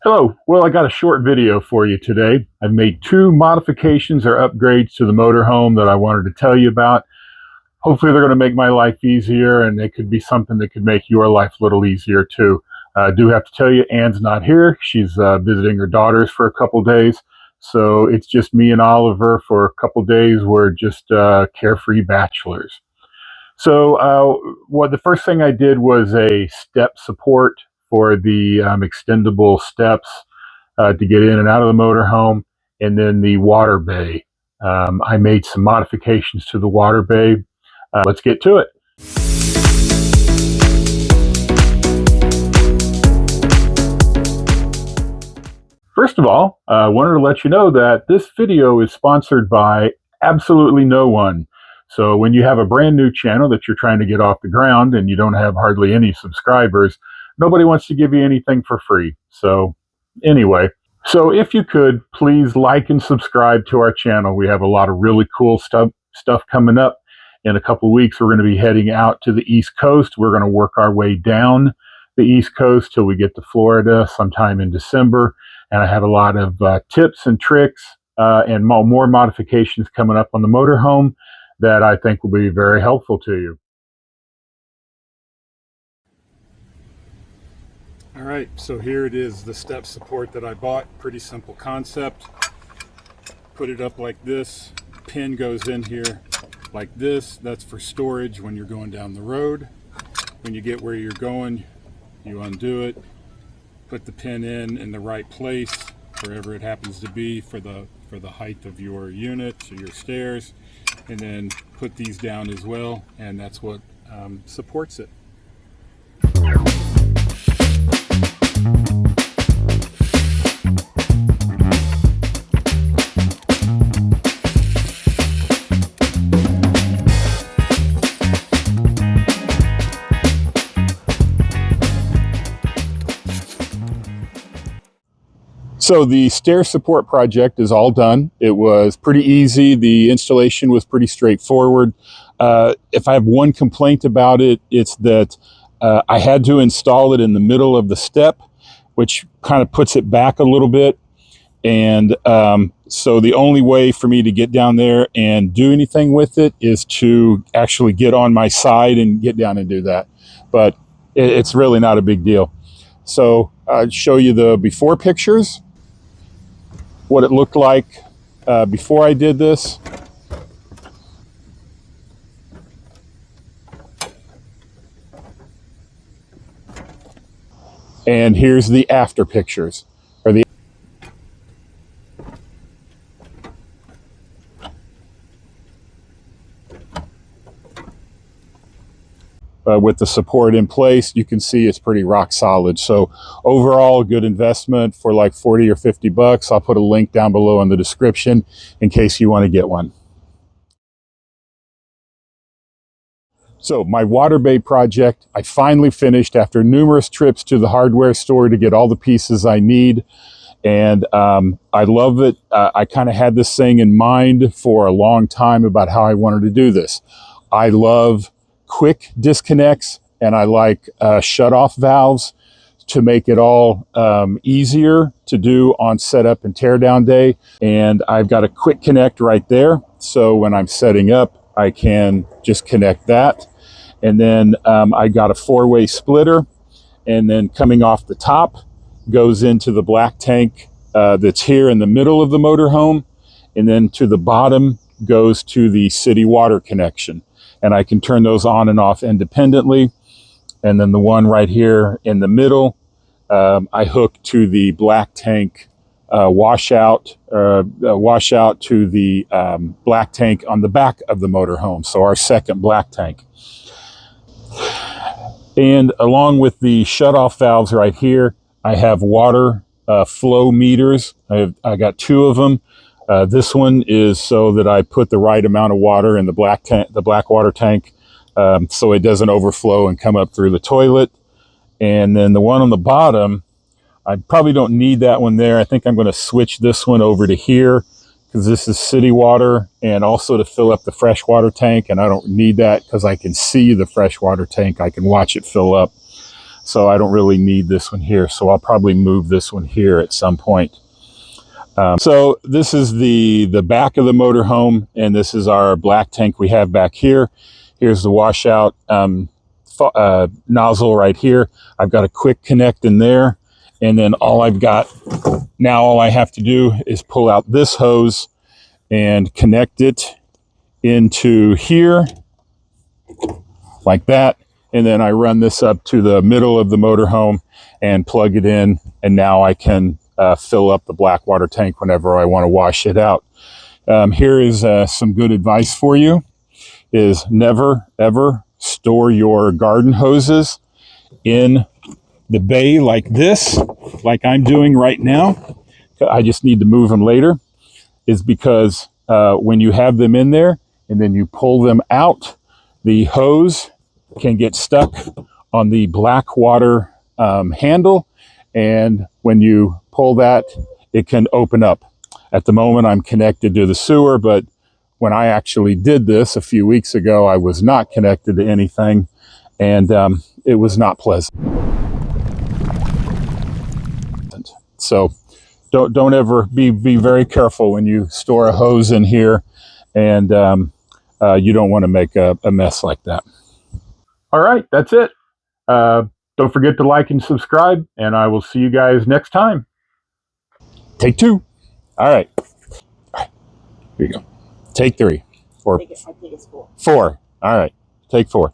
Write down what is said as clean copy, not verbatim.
Hello. Well, I got a short video for you today. I've made two modifications or upgrades to the motorhome that I wanted to tell you about. Hopefully they're going to make my life easier, and it could be something that could make your life a little easier too. I do have to tell you, Anne's not here. She's visiting her daughters for a couple days. So it's just me and Oliver for a couple days. We're just carefree bachelors. So what the first thing I did was a step support for the extendable steps to get in and out of the motorhome, and then the water bay. I made some modifications to the water bay. Let's get to it. First of all, I wanted to let you know that this video is sponsored by absolutely no one. So when you have a brand new channel that you're trying to get off the ground and you don't have hardly any subscribers, nobody wants to give you anything for free. So anyway, so if you could, please like and subscribe to our channel. We have a lot of really cool stuff coming up. In a couple of weeks, we're going to be heading out to the East Coast. We're going to work our way down the East Coast till we get to Florida sometime in December. And I have a lot of tips and tricks and more modifications coming up on the motorhome that I think will be very helpful to you. All right, so here it is, the step support that I bought. Pretty simple concept. Put it up like this. Pin goes in here like this. That's for storage when you're going down the road. When you get where you're going, you undo it. Put the pin in the right place, wherever it happens to be for the height of your unit or your stairs, and then put these down as well, and that's what supports it. So the stair support project is all done. It was pretty easy. The installation was pretty straightforward. If I have one complaint about it, it's that I had to install it in the middle of the step, which kind of puts it back a little bit. And so the only way for me to get down there and do anything with it is to actually get on my side and get down and do that. But it's really not a big deal. So I'll show you the before pictures, what it looked like before I did this. And here's the after pictures. With the support in place, you can see it's pretty rock solid. So overall, a good investment for like 40 or 50 bucks. I'll put a link down below in the description in case you want to get one. So my water bay project, I finally finished after numerous trips to the hardware store to get all the pieces I need. And I love it. I kind of had this thing in mind for a long time about how I wanted to do this. I love quick disconnects, and I like shut-off valves to make it all easier to do on setup and teardown day. And I've got a quick connect right there. So when I'm setting up, I can just connect that. And then I got a 4-way splitter, and then coming off the top goes into the black tank that's here in the middle of the motorhome, and then to the bottom goes to the city water connection. And I can turn those on and off independently. And then the one right here in the middle, I hook to the black tank washout to the black tank on the back of the motorhome. So our second black tank. And along with the shutoff valves right here, I have water flow meters. I got 2 of them. This one is so that I put the right amount of water in the black water tank, so it doesn't overflow and come up through the toilet. And then the one on the bottom, I probably don't need that one there. I think I'm going to switch this one over to here because this is city water, and also to fill up the freshwater tank. And I don't need that because I can see the freshwater tank. I can watch it fill up. so I don't really need this one here. So I'll probably move this one here at some point. So this is the back of the motorhome, and this is our black tank we have back here. Here's the washout nozzle right here. I've got a quick connect in there, and then all I have to do is pull out this hose and connect it into here like that, and then I run this up to the middle of the motorhome and plug it in, and now I can fill up the black water tank whenever I want to wash it out. Here is some good advice for you, is never ever store your garden hoses in the bay like this, like I'm doing right now. I just need to move them later, is because when you have them in there and then you pull them out, the hose can get stuck on the black water handle, and when you pull that, it can open up. At the moment, I'm connected to the sewer, but when I actually did this a few weeks ago, I was not connected to anything, and it was not pleasant. So don't ever be very careful when you store a hose in here, and you don't want to make a mess like that. All right, that's it. Don't forget to like and subscribe, and I will see you guys next time. Take two. All right. Here you go. Take three. Or I think it's 4. 4. All right. Take 4.